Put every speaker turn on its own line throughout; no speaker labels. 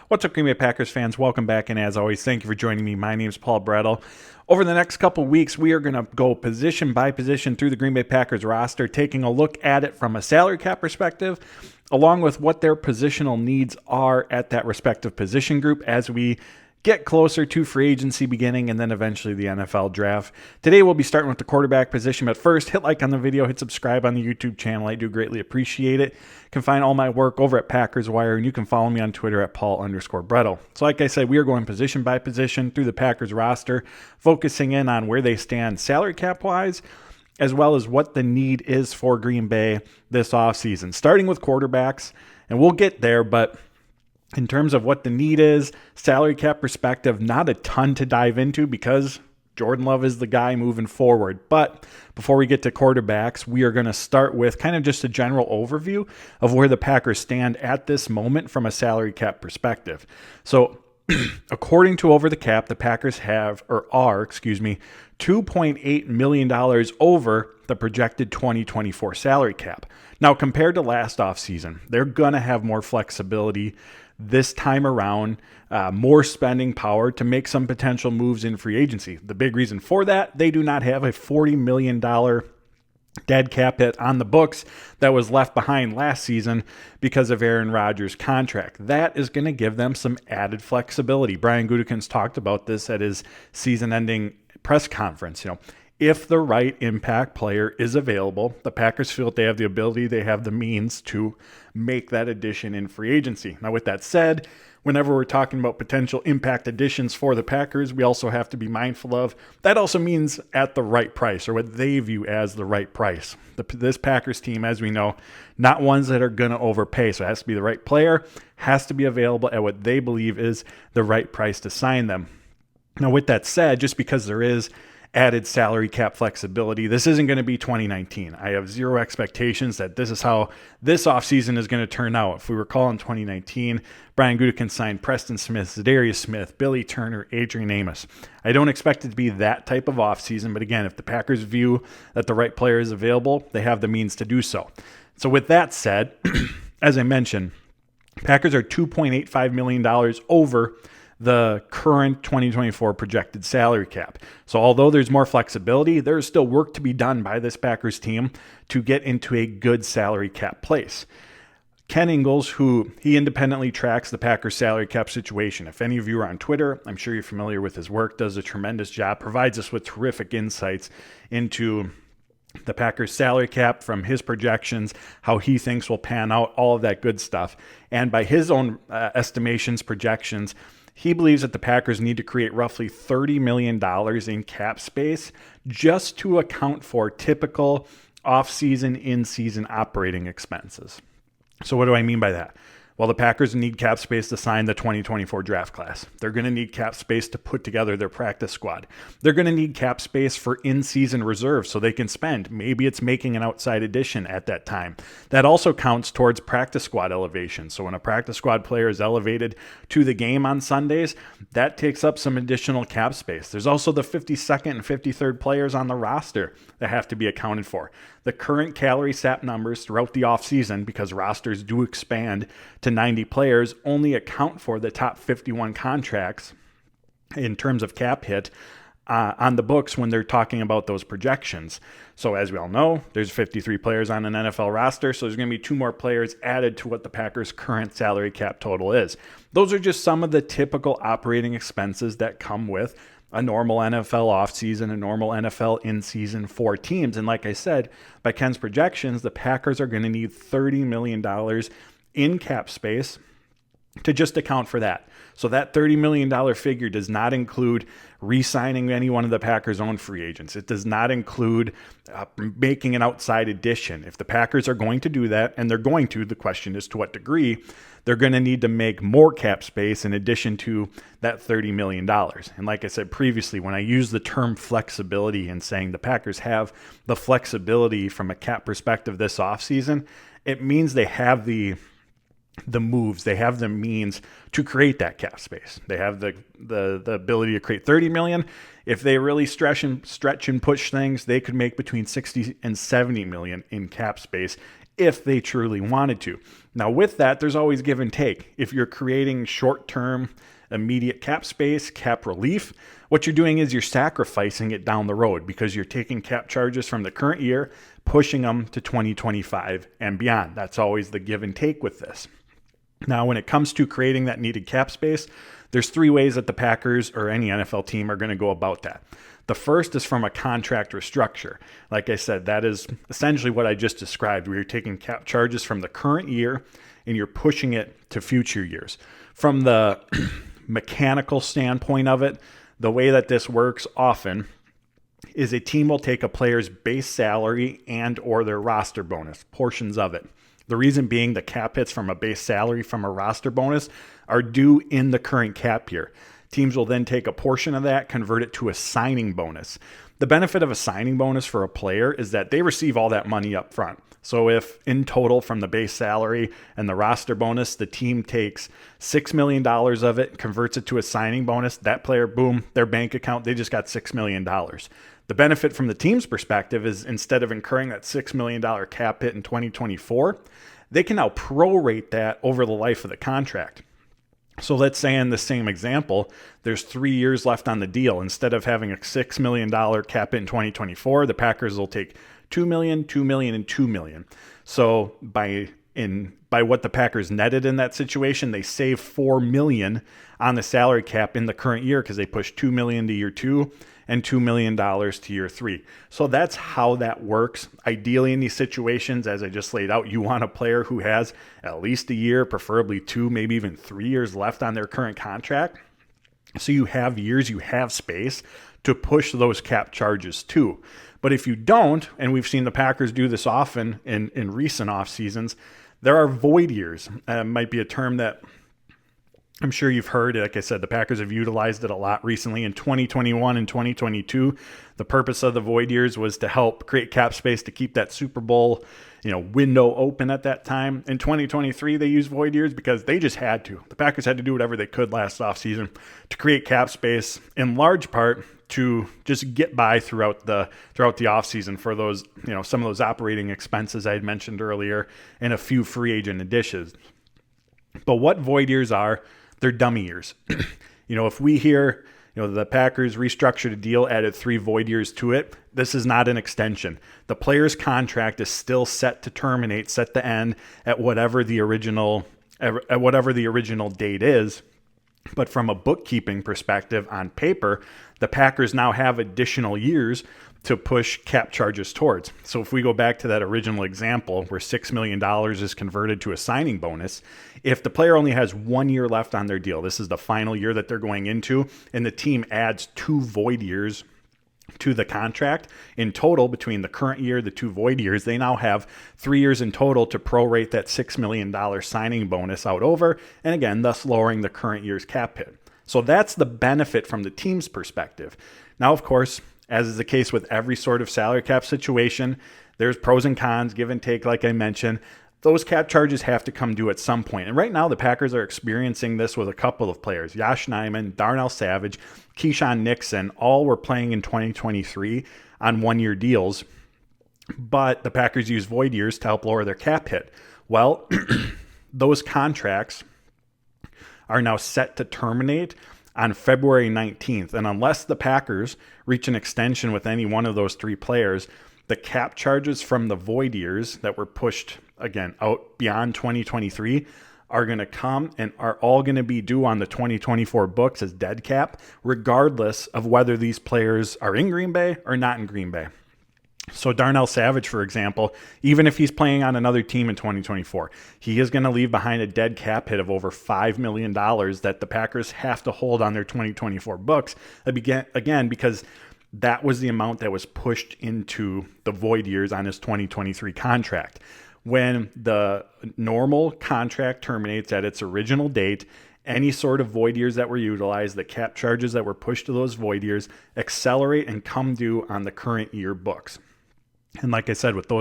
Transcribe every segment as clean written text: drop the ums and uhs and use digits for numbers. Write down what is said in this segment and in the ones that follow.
What's up, Green Bay Packers fans? Welcome back, and as always, thank you for joining me. My name is Paul Brettel. Over the next couple weeks, we are going to go position by position through the Green Bay Packers roster, taking a look at it from a salary cap perspective, along with what their positional needs are at that respective position group as we get closer to free agency beginning and then eventually the NFL draft. Today we'll be starting with the quarterback position, but first hit like on the video, hit subscribe on the YouTube channel. I do greatly appreciate it. You can find all my work over at Packers Wire, and you can follow me on Twitter at Paul_Brettel. So like I said, we are going position by position through the Packers roster, focusing in on where they stand salary cap wise, as well as what the need is for Green Bay this offseason. Starting with quarterbacks, and we'll get there, but in terms of what the need is, salary cap perspective, not a ton to dive into because Jordan Love is the guy moving forward. But before we get to quarterbacks, we are going to start with kind of just a general overview of where the Packers stand at this moment from a salary cap perspective. So according to Over the Cap, the Packers are $2.8 million over the projected 2024 salary cap. Now, compared to last offseason, they're going to have more flexibility this time around, more spending power to make some potential moves in free agency. The big reason for that, they do not have a $40 million dead cap hit on the books that was left behind last season because of Aaron Rodgers' contract. That is going to give them some added flexibility. Brian Gutekunst talked about this at his season-ending press conference. If the right impact player is available, the Packers feel that they have the ability, they have the means to make that addition in free agency. Now, with that said, whenever we're talking about potential impact additions for the Packers, we also have to be mindful of that also means at the right price, or what they view as the right price. This Packers team, as we know, not ones that are going to overpay. So it has to be the right player, has to be available at what they believe is the right price to sign them. Now, with that said, just because there is added salary cap flexibility, this isn't going to be 2019. I have zero expectations that this is how this offseason is going to turn out. If we recall in 2019, Brian Gutekunst signed Preston Smith, Zadarius Smith, Billy Turner, Adrian Amos. I don't expect it to be that type of offseason, but again, if the Packers view that the right player is available, they have the means to do so. So with that said, as I mentioned, Packers are $2.85 million over the current 2024 projected salary cap. So although there's more flexibility, there's still work to be done by this Packers team to get into a good salary cap place. Ken Ingalls, who he independently tracks the Packers salary cap situation. If any of you are on Twitter, I'm sure you're familiar with his work, does a tremendous job, provides us with terrific insights into the Packers salary cap from his projections, how he thinks will pan out, all of that good stuff. And by his own estimations, projections, he believes that the Packers need to create roughly $30 million in cap space just to account for typical off-season, in-season operating expenses. So what do I mean by that? Well, the Packers need cap space to sign the 2024 draft class. They're going to need cap space to put together their practice squad. They're going to need cap space for in-season reserves so they can spend. Maybe it's making an outside addition at that time. That also counts towards practice squad elevation. So when a practice squad player is elevated to the game on Sundays, that takes up some additional cap space. There's also the 52nd and 53rd players on the roster that have to be accounted for. The current calorie sap numbers throughout the offseason, because rosters do expand to 90 players, only account for the top 51 contracts in terms of cap hit on the books when they're talking about those projections. So as we all know, there's 53 players on an NFL roster, so there's going to be 2 more players added to what the Packers' current salary cap total is. Those are just some of the typical operating expenses that come with a normal NFL offseason, a normal NFL in-season for teams. And like I said, by Ken's projections, the Packers are going to need $30 million in cap space to just account for that. So that $30 million figure does not include re-signing any one of the Packers' own free agents. It does not include making an outside addition. If the Packers are going to do that, and they're going to, the question is to what degree, they're going to need to make more cap space in addition to that $30 million. And like I said previously, when I use the term flexibility and saying the Packers have the flexibility from a cap perspective this offseason, it means they have the moves, they have the means to create that cap space. They have the ability to create 30 million. If they really stretch and push things, they could make between 60 and 70 million in cap space if they truly wanted to. Now, with that, there's always give and take. If you're creating short-term, immediate cap space, cap relief, what you're doing is you're sacrificing it down the road because you're taking cap charges from the current year, pushing them to 2025 and beyond. That's always the give and take with this. Now, when it comes to creating that needed cap space, there's three ways that the Packers or any NFL team are going to go about that. The first is from a contractor structure. Like I said, that is essentially what I just described, where you're taking cap charges from the current year and you're pushing it to future years. From the mechanical standpoint of it, the way that this works often is a team will take a player's base salary and or their roster bonus, portions of it. The reason being the cap hits from a base salary from a roster bonus are due in the current cap year. Teams will then take a portion of that, convert it to a signing bonus. The benefit of a signing bonus for a player is that they receive all that money up front. So if in total from the base salary and the roster bonus, the team takes $6 million of it, converts it to a signing bonus, that player, boom, their bank account, they just got $6 million. The benefit from the team's perspective is instead of incurring that $6 million cap hit in 2024, they can now prorate that over the life of the contract. So let's say in the same example, there's 3 years left on the deal. Instead of having a $6 million cap hit in 2024, the Packers will take $2 million, $2 million, and $2 million. So by what the Packers netted in that situation, they save $4 million on the salary cap in the current year because they pushed $2 million to year 2 and $2 million to year 3. So that's how that works. Ideally, in these situations, as I just laid out, you want a player who has at least a year, preferably 2, maybe even 3 years left on their current contract. So you have years, you have space to push those cap charges to. But if you don't, and we've seen the Packers do this often in recent off seasons, there are void years. Might be a term that I'm sure you've heard. Like I said, the Packers have utilized it a lot recently. In 2021 and 2022, the purpose of the void years was to help create cap space to keep that Super Bowl, window open at that time. In 2023, they used void years because they just had to. The Packers had to do whatever they could last offseason to create cap space, in large part to just get by throughout the offseason for those, some of those operating expenses I had mentioned earlier and a few free agent additions. But what void years are, they're dummy years. If we hear, the Packers restructured a deal, added 3 void years to it, this is not an extension. The player's contract is still set to terminate, set to end at whatever the original date is. But from a bookkeeping perspective on paper, the Packers now have additional years to push cap charges towards. So if we go back to that original example where $6 million is converted to a signing bonus, if the player only has 1 year left on their deal, this is the final year that they're going into, and the team adds 2 void years to the contract, in total between the current year, the 2 void years, they now have 3 years in total to prorate that $6 million signing bonus out over, and again, thus lowering the current year's cap hit. So that's the benefit from the team's perspective. Now, of course, as is the case with every sort of salary cap situation, there's pros and cons, give and take, like I mentioned. Those cap charges have to come due at some point. And right now, the Packers are experiencing this with a couple of players. Yosh Nijman, Darnell Savage, Keyshawn Nixon, all were playing in 2023 on 1-year deals. But the Packers use void years to help lower their cap hit. Well, those contracts are now set to terminate on February 19th. And unless the Packers reach an extension with any one of those 3 players, the cap charges from the void years that were pushed, again, out beyond 2023 are going to come and are all going to be due on the 2024 books as dead cap, regardless of whether these players are in Green Bay or not in Green Bay. So Darnell Savage, for example, even if he's playing on another team in 2024, he is going to leave behind a dead cap hit of over $5 million that the Packers have to hold on their 2024 books, again, because that was the amount that was pushed into the void years on his 2023 contract. When the normal contract terminates at its original date, any sort of void years that were utilized, the cap charges that were pushed to those void years, accelerate and come due on the current year books. And like I said, with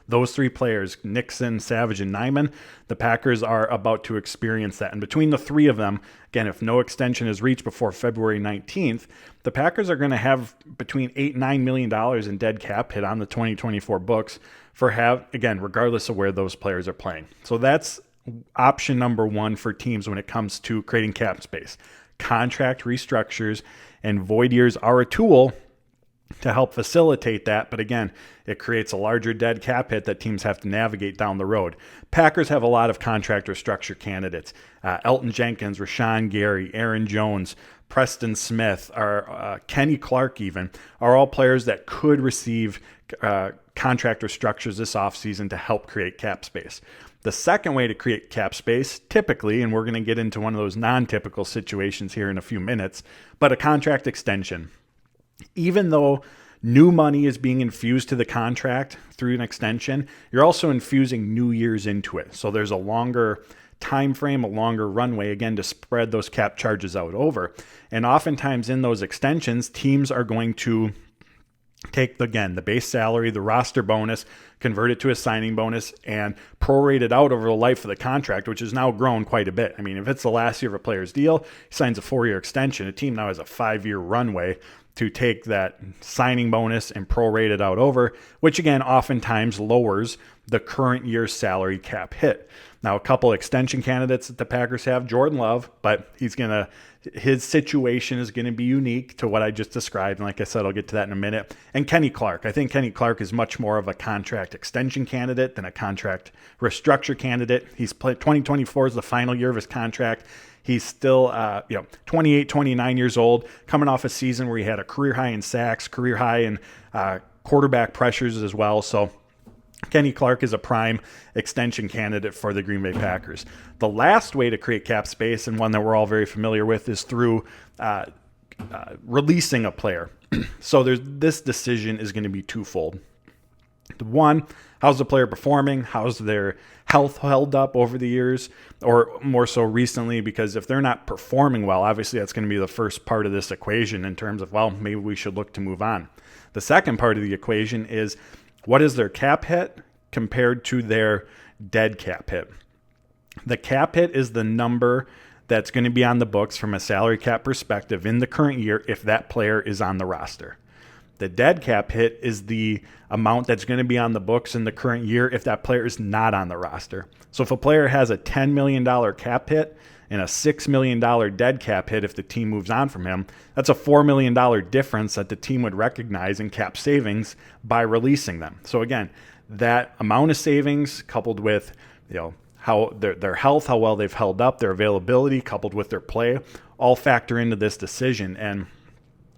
those three players, Nixon, Savage, and Nyman, the Packers are about to experience that. And between the three of them, again, if no extension is reached before February 19th, the Packers are going to have between $8 and $9 million in dead cap hit on the 2024 books again, regardless of where those players are playing. So that's option number one for teams when it comes to creating cap space. Contract restructures and void years are a tool to help facilitate that. But again, it creates a larger dead cap hit that teams have to navigate down the road. Packers have a lot of contractor structure candidates. Elton Jenkins, Rashawn Gary, Aaron Jones, Preston Smith, Kenny Clark even, are all players that could receive contractor structures this offseason to help create cap space. The second way to create cap space, typically, and we're going to get into one of those non-typical situations here in a few minutes, but a contract extension. Even though new money is being infused to the contract through an extension, you're also infusing new years into it. So there's a longer time frame, a longer runway, again, to spread those cap charges out over. And oftentimes in those extensions, teams are going to take, the base salary, the roster bonus, convert it to a signing bonus, and prorate it out over the life of the contract, which has now grown quite a bit. I mean, if it's the last year of a player's deal, he signs a 4-year extension. A team now has a 5-year runway to take that signing bonus and prorate it out over, which again, oftentimes lowers the current year's salary cap hit. Now, a couple extension candidates that the Packers have, Jordan Love, but his situation is going to be unique to what I just described. And like I said, I'll get to that in a minute. And Kenny Clark. I think Kenny Clark is much more of a contract extension candidate than a contract restructure candidate. 2024 is the final year of his contract. He's still 28, 29 years old, coming off a season where he had a career high in sacks, career high in quarterback pressures as well. So Kenny Clark is a prime extension candidate for the Green Bay Packers. The last way to create cap space, and one that we're all very familiar with, is through releasing a player. So this decision is going to be twofold. One, how's the player performing? How's their health held up over the years, or more so recently? Because if they're not performing well, obviously that's going to be the first part of this equation in terms of, well, maybe we should look to move on. The second part of the equation is, what is their cap hit compared to their dead cap hit? The cap hit is the number that's going to be on the books from a salary cap perspective in the current year if that player is on the roster. The dead cap hit is the amount that's going to be on the books in the current year if that player is not on the roster. So if a player has a $10 million cap hit and a $6 million dead cap hit if the team moves on from him, that's a $4 million difference that the team would recognize in cap savings by releasing them. So again, that amount of savings coupled with how their health, how well they've held up, their availability, coupled with their play, all factor into this decision. And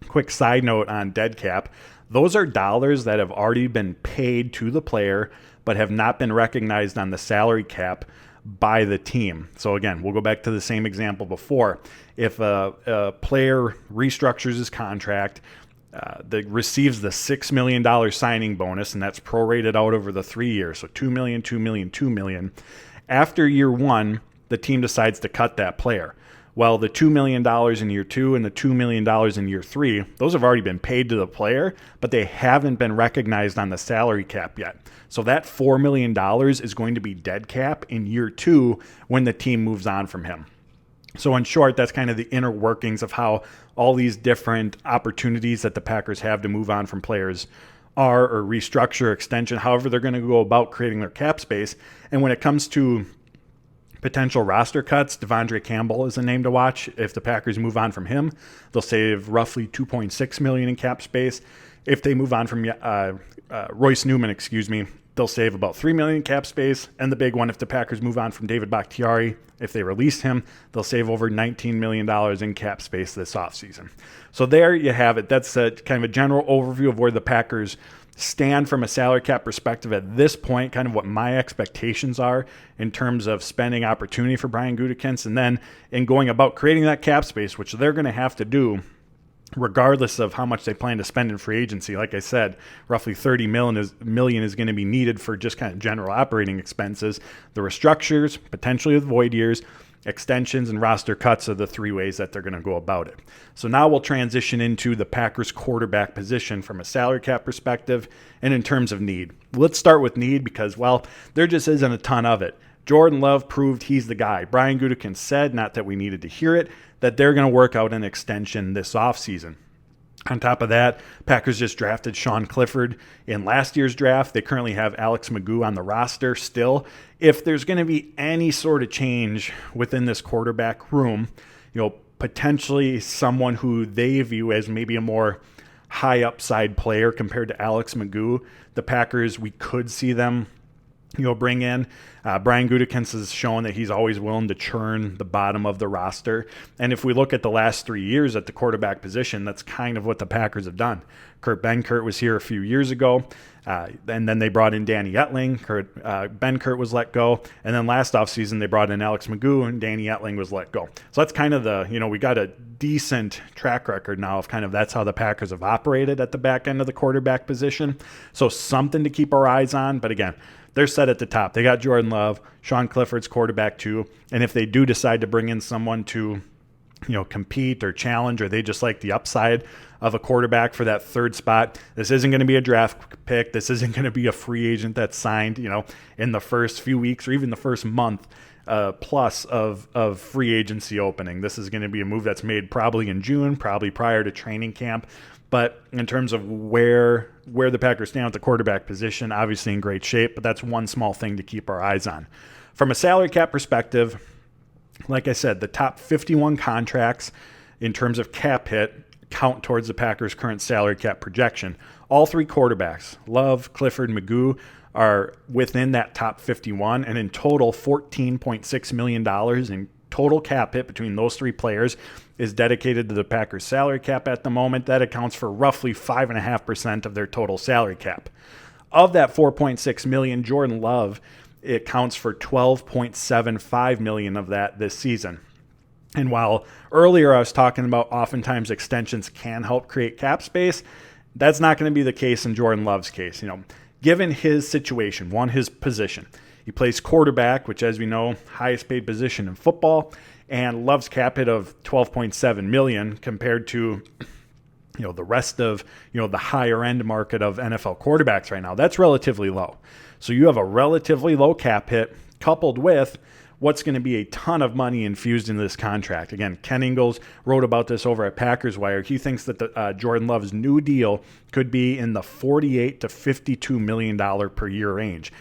quick side note on dead cap, those are dollars that have already been paid to the player but have not been recognized on the salary cap by the team. So again, we'll go back to the same example before. If a player restructures his contract, that receives the $6 million signing bonus, and that's prorated out over the 3 years, so $2 million, $2 million, $2 million. After year one, the team decides to cut that player. Well, the $2 million in year two and the $2 million in year three, those have already been paid to the player, but they haven't been recognized on the salary cap yet. So that $4 million is going to be dead cap in year two when the team moves on from him. So in short, that's kind of the inner workings of how all these different opportunities that the Packers have to move on from players are, or restructure, extension, however they're going to go about creating their cap space. And when it comes to potential roster cuts, Devondre Campbell is a name to watch. If the Packers move on from him, they'll save roughly $2.6 million in cap space. If they move on from Royce Newman, they'll save about $3 million in cap space. And the big one, if the Packers move on from David Bakhtiari, if they release him, they'll save over $19 million in cap space this offseason. So there you have it. That's kind of a general overview of where the Packers stand from a salary cap perspective at this point, kind of what my expectations are in terms of spending opportunity for Brian Gutekunst, and then in going about creating that cap space, which they're going to have to do. regardless of how much they plan to spend in free agency. Like I said, roughly $30 million is going to be needed for just kind of general operating expenses. The restructures, potentially with void years, extensions, and roster cuts are the three ways that they're going to go about it. So now we'll transition into the Packers quarterback position from a salary cap perspective and in terms of need. Let's start with need because, well, there just isn't a ton of it. Jordan Love proved he's the guy. Brian Gutekunst said, not that we needed to hear it, that they're going to work out an extension this offseason. On top of that, Packers just drafted Sean Clifford in last year's draft. They currently have Alex Magoo on the roster still. If there's going to be any sort of change within this quarterback room, potentially someone who they view as maybe a more high upside player compared to Alex Magoo, the Packers, we could see them bring in. Brian Gutekunst has shown that he's always willing to churn the bottom of the roster. And if we look at the last 3 years at the quarterback position, that's kind of what the Packers have done. Kurt Benkert was here a few years ago, and then they brought in Danny Etling. Benkert was let go. And then last offseason, they brought in Alex Magoo, and Danny Etling was let go. So that's kind of we got a decent track record now of kind of that's how the Packers have operated at the back end of the quarterback position. So something to keep our eyes on. But again, they're set at the top. They got Jordan Love, Sean Clifford's quarterback too. And if they do decide to bring in someone to, compete or challenge, or they just like the upside of a quarterback for that third spot, this isn't going to be a draft pick. This isn't going to be a free agent that's signed, in the first few weeks or even the first month plus of free agency opening. This is going to be a move that's made probably in June, probably prior to training camp. But in terms of where the Packers stand at the quarterback position, obviously in great shape, but that's one small thing to keep our eyes on. From a salary cap perspective, like I said, the top 51 contracts in terms of cap hit count towards the Packers' current salary cap projection. All three quarterbacks, Love, Clifford, Magoo, are within that top 51, and in total, $14.6 million in total cap hit between those three players is dedicated to the Packers salary cap at the moment. That accounts for roughly 5.5% of their total salary cap. Of that $4.6 million, Jordan Love, it counts for $12.75 million of that this season. And while earlier I was talking about oftentimes extensions can help create cap space, that's not going to be the case in Jordan Love's case. Given his situation, his position, he plays quarterback, which, as we know, highest paid position in football, and Love's cap hit of $12.7 million compared to the rest of the higher end market of NFL quarterbacks right now. That's relatively low. So you have a relatively low cap hit coupled with what's going to be a ton of money infused into this contract. Again, Ken Ingalls wrote about this over at Packers Wire. He thinks that the Jordan Love's new deal could be in the $48 to $52 million per year range.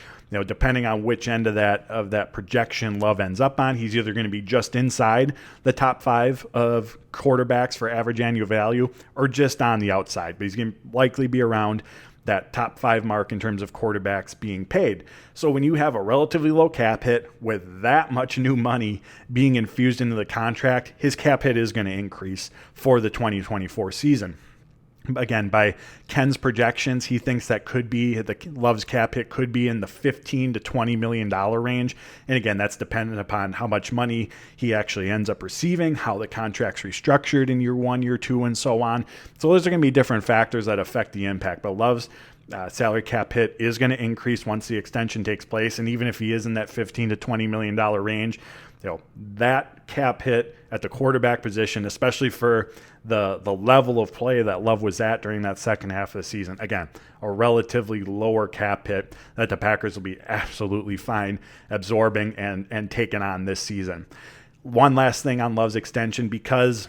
Depending on which end of that projection Love ends up on, he's either going to be just inside the top 5 of quarterbacks for average annual value or just on the outside. But he's going to likely be around that top 5 mark in terms of quarterbacks being paid. So when you have a relatively low cap hit with that much new money being infused into the contract, his cap hit is going to increase for the 2024 season. Again, by Ken's projections, he thinks that could be the Love's cap hit could be in the $15 to $20 million range. And again, that's dependent upon how much money he actually ends up receiving, how the contract's restructured in year 1, year 2, and so on. So those are going to be different factors that affect the impact. But Love's salary cap hit is going to increase once the extension takes place. And even if he is in that $15 to $20 million range, that cap hit at the quarterback position, especially for the level of play that Love was at during that second half of the season, again, a relatively lower cap hit that the Packers will be absolutely fine absorbing and taking on this season. One last thing on Love's extension, because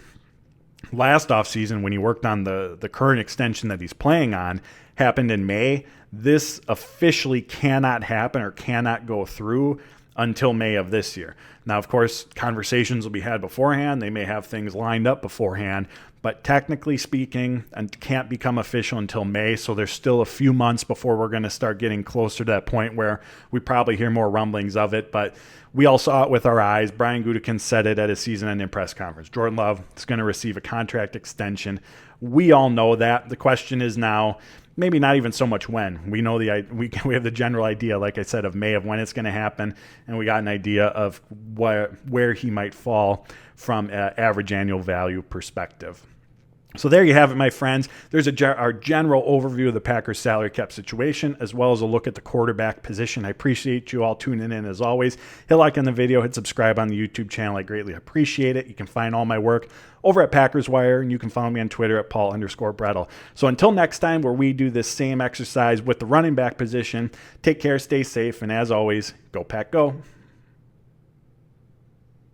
last offseason when he worked on the current extension that he's playing on happened in May, this officially cannot happen or cannot go through until May of this year. Now, of course, conversations will be had beforehand. They may have things lined up beforehand, but technically speaking, it can't become official until May. So there's still a few months before we're going to start getting closer to that point where we probably hear more rumblings of it. But we all saw it with our eyes. Brian Gutekunst said it at his season-ending press conference. Jordan Love is going to receive a contract extension. We all know that. The question is now, maybe not even so much when. We know we have the general idea, like I said, of May of when it's going to happen, and we got an idea of where he might fall from an average annual value perspective. So there you have it, my friends. There's our general overview of the Packers salary cap situation, as well as a look at the quarterback position. I appreciate you all tuning in as always. Hit like on the video, hit subscribe on the YouTube channel. I greatly appreciate it. You can find all my work over at Packers Wire, and you can follow me on Twitter at Paul_Brettel. So until next time, where we do this same exercise with the running back position, take care, stay safe, and as always, go Pack, go.